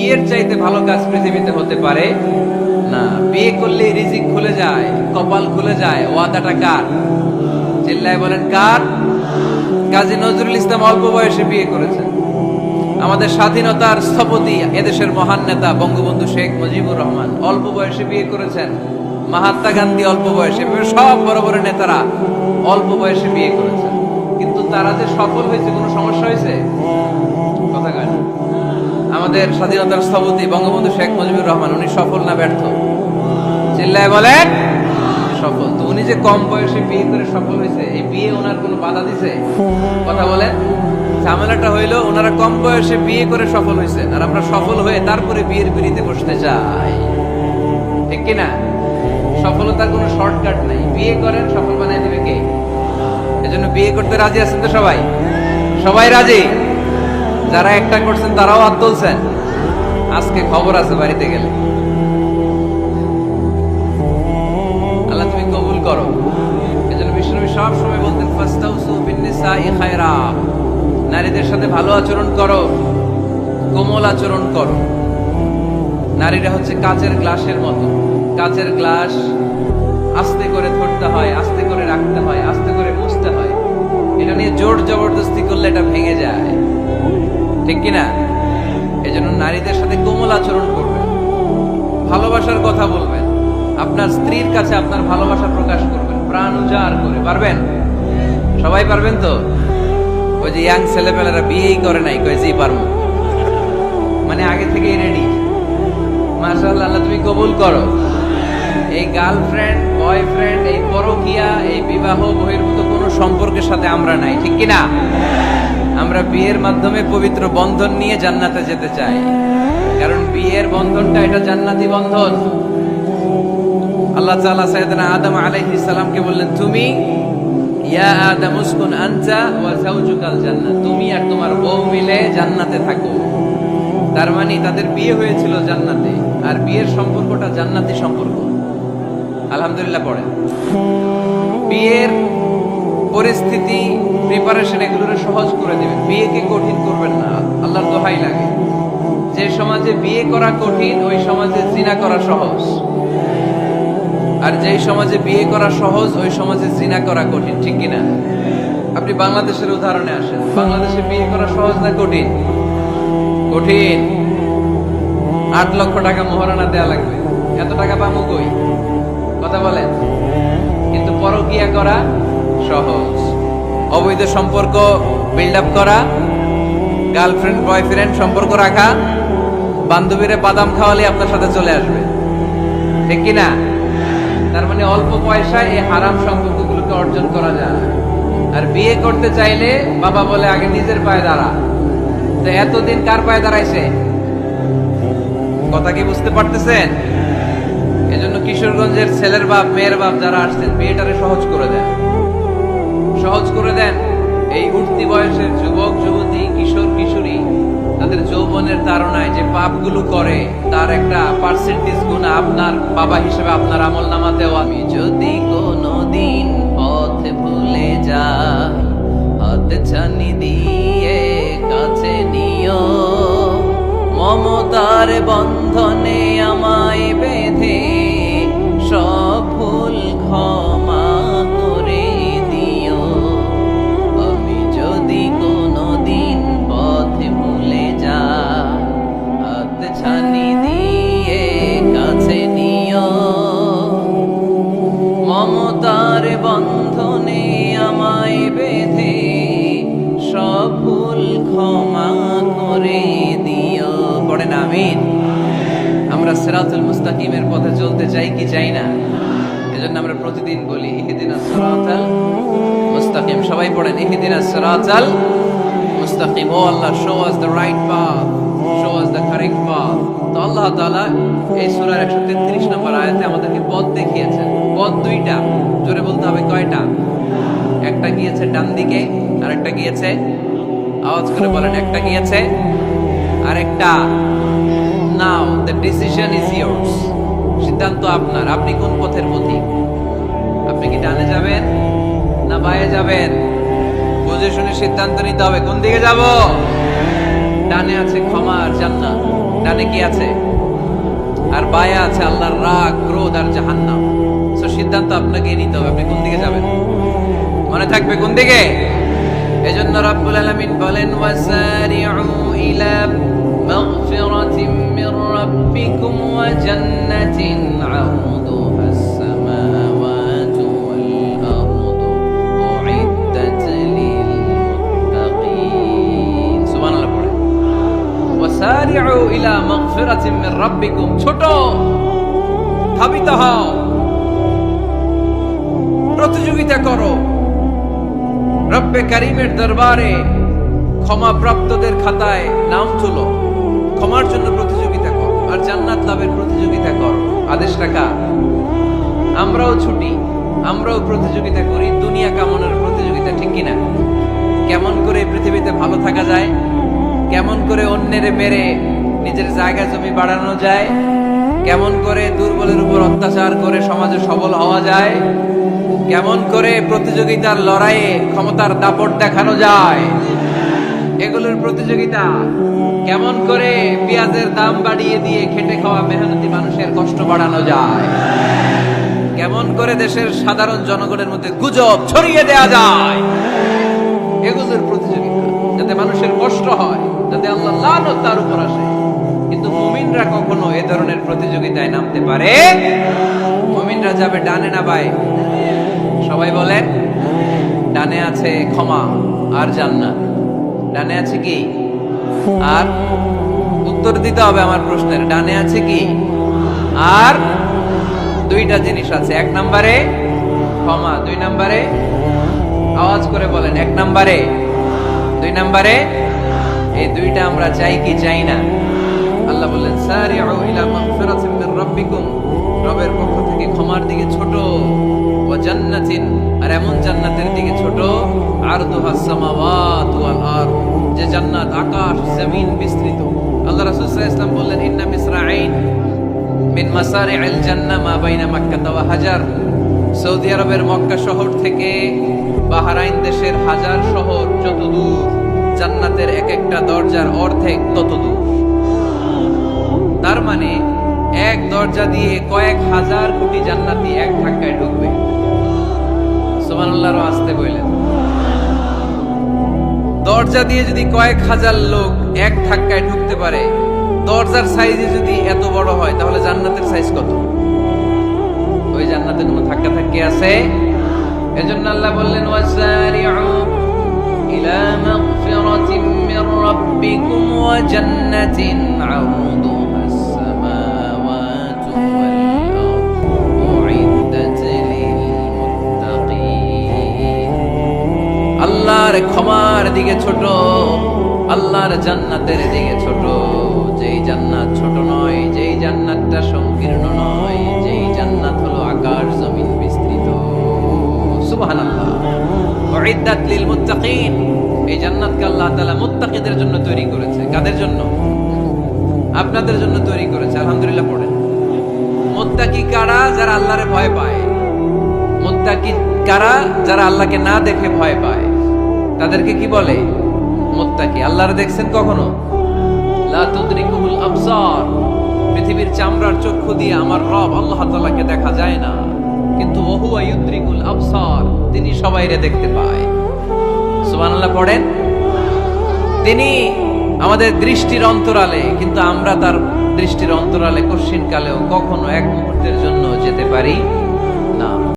বিয়ের চাইতে ভালো কাজ পৃথিবীতে হতে পারে না। বিয়ে করলে রিজিক খুলে যায়, কপাল খুলে যায়। ওয়াদাটা কার? চিল্লায় বলেন কার? কাজী নজরুল ইসলাম অল্প বয়সে বিয়ে করেছেন। আমাদের স্বাধীনতার স্থপতি এদেশের মহান নেতা বঙ্গবন্ধু শেখ মুজিবুর রহমান অল্প বয়সে বিয়ে করেছেন। মহাত্মা গান্ধী অল্প বয়সে, সব বড় বড় নেতারা অল্প বয়সে বিয়ে করেছেন। কিন্তু তারা যে সফল হয়েছে, কোনো সমস্যা হয়েছে? কথা কয় না। আমাদের স্বাধীনতার স্থপতি বঙ্গবন্ধু শেখ মুজিবুর রহমান, উনি সফল না ব্যর্থ? চিল্লায় বলেন সফল। তো উনি যে কম বয়সে বিয়ে করে সফল হয়েছে, এই বিয়ে ওনার কোনো বাধা দিছে? কথা বলেন। ঝামেলাটা হইলো ওনারা কম বয়সে বিয়ে করে সফল হয়েছে, আর আমরা সফল হয়ে তারপরে বিয়ের পিড়িতে বসতে চাই, ঠিক কিনা? সফলতার কোনো শর্টকাট নাই। বিয়ে করেন, সফল বানায় দিবে কে? এজন্য বিয়ে করতে রাজি আছেন তো সবাই? সবাই রাজি? যারা একটা করছেন তারাও হাত তুলছেন। আজকে খবর আছে বাড়িতে গেলে। আল্লাহ তুমি কবুল করো। এজন্য বিশ্বনবী সব সময় বলতেন ফাস্তাউসু বিন-নিসাই খায়রা, নারীদের সাথে ভালো আচরণ করো, কোমল আচরণ করো। নারীরা হচ্ছে কাচের গ্লাসের মতো। কাচের গ্লাস আস্তে করে ধরতে হয়, আস্তে করে রাখতে হয়, আস্তে করে মুছতে হয়। এটা নিয়ে জোর জবরদস্তি করলে এটা ভেঙে যায়, ঠিক কিনা? এই জন্য নারীদের সাথে কোমল আচরণ করবেন, ভালোবাসার কথা বলবেন, আপনার স্ত্রীর কাছে আপনার ভালোবাসা প্রকাশ করবেন প্রাণ উজাড় করে। পারবেন? সবাই পারবেন তো? ওই যে ইয়াং ছেলেপেলেরা বিয়েই করে নাই, কয় জি পারবো, মানে আগে থেকেই রেডি। মাশাআল্লাহ, আল্লাহ তুমি কবুল করো। এই গার্লফ্রেন্ড বয়ফ্রেন্ড, এই পরকিয়া, এই বিবাহ বহির্ভূত কোনো সম্পর্কের সাথে আমরা নাই, ঠিক কিনা? আমরা বিয়ের মাধ্যমে পবিত্র বন্ধন নিয়ে জান্নাতে যেতে চাই, কারণ বিয়ের বন্ধনটা এটা জান্নাতি বন্ধন। আল্লাহ তাআলা সাইয়েদনা আদম আলাইহিস সালামকে বললেন, তুমি ইয়া আদম উসকুন আনতা ওয়া যাওজুকাল জান্নাহ, তুমি আর তোমার বউ মিলে জান্নাতে থাকো। তার মানে তাদের বিয়ে হয়েছিল জান্নাতে, আর বিয়ের সম্পর্কটা জান্নাতি সম্পর্ক। আলহামদুলিল্লাহ পড়ে। বিয়ের পরিস্থিতি, প্রিপারেশন এগুলোরে সহজ করে দিবেন, বিয়েকে কঠিন করবেন না। আল্লাহর দোহাই লাগে। যে সমাজে বিয়ে করা কঠিন, ওই সমাজে জিনা করা সহজ। আর যেই সমাজে বিয়ে করা সহজ, ওই সমাজে জিনা করা কঠিন, ঠিক কিনা? আপনি বাংলাদেশের উদাহরণে আসেন। বাংলাদেশে বিয়ে করা সহজ না কঠিন? কঠিন। 8 লক্ষ টাকা মোহরানা দেয়া লাগবে। এত টাকা পাবো কই? কথা বলেন। কিন্তু পরকিয়া করা সহজ। অবৈধ সম্পর্ক বিল্ড আপ করা, গার্লফ্রেন্ড বয়ফ্রেন্ড সম্পর্ক রাখা, বান্ধবীরে বাদাম খাওয়ালে আপনার সাথে চলে আসবে, ঠিক কিনা? তার মানে অল্প পয়সায় এই হারাম সম্পর্কগুলোকে অর্জন করা যায়। আর বিয়ে করতে চাইলে বাবা বলে আগে নিজের পায়ে দাঁড়া। তো এতদিন কার পায়ে দাঁড়াইছে? কথা কি বুঝতে পারতেছেন? এজন্য কিশোরগঞ্জের ছেলের বাপ মেয়ের বাপ যারা আসছেন, বিয়েটারে সহজ করে দেন, সহজ করে দেন। এই উঠতি বয়সের যুবক যুবতী, কিশোর কিশোরী, তাদের যৌবনের তাড়নায় যে পাপগুলো করে, তার একটা পার্সেন্টেজ গুণ আপনার বাবা হিসেবে আপনার আমল নামাতেও। আমি যদি কোনোদিন পথ ভুলে যাই, হাত ছানি দিয়ে কাছে নিও, মমতার বন্ধনে আমায় বেঁধে সব ভুল ক্ষমা করে দিও। আমি যদি কোনোদিন পথ ভুলে যাই, হাত ছানি দিয়ে কাছে নিও, মমতার বন্ধনে আমায় বেঁধে সব ভুল ক্ষমা করে দিও। পড়েন আমিন। আমরা সিরাতুল মুস্তাকিমের পথে চলতে চাই কি চাই না? এজন্য আমরা প্রতিদিন বলি ইহদিনাস সিরাতাল মুস্তাকিম। সবাই পড়েন ইহদিনাস সিরাতাল মুস্তাকিম। ও Allah, show us the right path, show us the correct path. তো আল্লাহ তাআলা এই সূরার 133 নম্বর আয়াতে আমাদেরকে পথ দেখিয়েছেন। পথ দুইটা, জোরে বলতে হবে কয়টা? একটা গিয়েছে ডান দিকে, আর একটা গিয়েছে, আওয়াজ করে বলেন, একটা গিয়েছে আর একটা। নাও দ্য ডিসিশন ইজ ইয়োর্স। সিদ্ধান্ত আপনার। আপনি কোন পথের পথিক? আপনি কি ডানে যাবেন না বায়ে যাবেন? বুঝে শুনে সিদ্ধান্ত নিতে হবে। কোন দিকে যাব? ডানে আছে ক্ষমা আর জান্নাত, ডানে কি আছে? আর বায়ে আছে আল্লাহর রাগ, ক্রোধ আর জাহান্নাম। সো সিদ্ধান্ত আপনাকে নিতে হবে, আপনি কোন দিকে যাবেন। মনে থাকবে কোন দিকে। এজন্য রাব্বুল আলামিন বলেন, ওয়াসারিউ ইলা মাগফিরাতিম মির রাব্বিকুম ওয়া জান্নাতিন আরদুহাস সামাওয়াতু ওয়াল আরদু উইদ্দাত লিল মুত্তাকিন। সুবহানাল্লাহ পড়ে, ওয়াসারিউ ইলা মাগফিরাতিম মির রাব্বিকুম, ছোট ধাবিত হও, প্রতিযোগিতা করো রব্বে কারীমের দরবারে, ক্ষমা প্রাপ্তদের খাতায় নাম তুলো, ক্ষমার জন্য প্রতিযোগিতা করো আর জান্নাত লাভের প্রতিযোগিতা করো। আদেশ রাখা, আমরাও ছুটি, আমরাও প্রতিযোগিতা করি, দুনিয়া কামনার প্রতিযোগিতা, ঠিক কিনা? কেমন করে পৃথিবীতে ভালো থাকা যায়, কেমন করে অন্যের মেরে নিজের জায়গা জমি বাড়ানো যায়, কেমন করে দুর্বলের উপর অত্যাচার করে সমাজে সবল হওয়া যায়, কেমন করে প্রতিযোগিতার লড়াইয়ে ক্ষমতার দাপট দেখানো যায়, এগুলোর প্রতিযোগিতা। কেমন করে পেঁয়াজের দাম বাড়িয়ে দিয়ে খেটে খাওয়া মেহনতি মানুষের কষ্ট বাড়ানো যায়, কেমন করে দেশের সাধারণ জনগণের মধ্যে গুজব ছড়িয়ে দেয়া যায়, এগুলোর প্রতিযোগিতা, যাতে মানুষের কষ্ট হয়, যাতে আল্লাহ লানত তার উপর আসে। কিন্তু মুমিনরা কখনো এ ধরনের প্রতিযোগিতায় নামতে পারে? মুমিনরা যাবে ডানে না বায়ে? সবাই বলেন, ডানে আছে ক্ষমা আর জান্নাত। ডানে আছে কি? আর উত্তর দিতে হবে আমার প্রশ্নের, ডানে আছে কি? আর দুইটা জিনিস আছে, এক নম্বরে ক্ষমা, দুই নম্বরে, আওয়াজ করে বলেন, এক নম্বরে, দুই নম্বরে। এই দুইটা আমরা চাই কি চাই না? আল্লাহ বললেন, সারিউ ইলা মাগফিরাতিন মির রাব্বিকুম, রবের পক্ষ থেকে ক্ষমার দিকে ছোট, ওয়া জান্নাতিন, আর এমন জান্নাতের দিকে ছোট, আরদুহাস সামাওয়াতু ওয়াল আরদ, যে জান্নাত আকাশ জমিন বিস্তৃত। আল্লাহ রাসূল সাল্লাল্লাহু আলাইহি ওয়াসাল্লাম বললেন, ইন্না মিসরাঈন মিন মাসারি'আল জান্নাহ মা বাইনা মাক্কাহ ওয়া হাজার। সৌদি আরবের মক্কা শহর থেকে বাহরাইন দেশের হাজার শহর যত দূর, জান্নাতের এক একটা দরজার অর্ধেক তত দূর। তার মানে এক দরজা দিয়ে কয়েক হাজার কোটি জান্নাতি এক ধাক্কায় ঢুকবে। সুবহানাল্লাহ, আসতে বললেন, দরজা দিয়ে যদি কয়েক হাজার লোক এক ধাক্কায় ঢুকতে পারে, দরজার সাইজে যদি এত বড় হয়, তাহলে জান্নাতের সাইজ কত? ওই জান্নাতে কোনো ধাক্কা ধাক্কি আছে? এজন্য আল্লাহ বললেন, ওয়াসারিউ ইলা মাগফিরাতিন মির রাব্বিকুম ওয়া জান্নাতিন আরদুহাস সামাওয়াতু ওয়াল আরদু উইদ্দাত লিল মুত্তাকিন। আল্লাহর ক্ষমার দিকে ছোট, আল্লাহর জান্নাতের দিকে ছোট। যেই জান্নাত ছোট নয়, যেই জান্নাতটা সংকীর্ণ নয়, যেই জান্নাত হলো আকাশ জমিন বিস্তৃত। সুবহানাল্লাহ। উইদ্দাত লিল মুত্তাকিন, এই জান্নাতকে আল্লাহ তাআলা মুত্তাকিদের জন্য তৈরি করেছে। কাদের জন্য? আপনাদের জন্য তৈরি করেছে। আলহামদুলিল্লাহ পড়েন। মুত্তাকি কারা? যারা আল্লাহরে ভয় পায়। মুত্তাকি কারা? যারা আল্লাহকে না দেখে ভয় পায়। তাদেরকে কি বলে? মুত্তাকি। আল্লাহরে দেখছেন কখনো? লা তুদরিকুহুল আবসার, পৃথিবীর চামড়ার চক্ষু দিয়ে আমার রব আল্লাহ তাআলাকে দেখা যায় না, কিন্তু ওহুয়া ইউদরিকুল আবসার, তিনি সবাইরে দেখতে পায়। সুবহানাল্লাহ পড়েন। তিনি আমাদের দৃষ্টির অন্তরালে, কিন্তু আমরা তার দৃষ্টির অন্তরালে কশিন কালেও কখনো এক মুহূর্তের জন্য যেতে পারি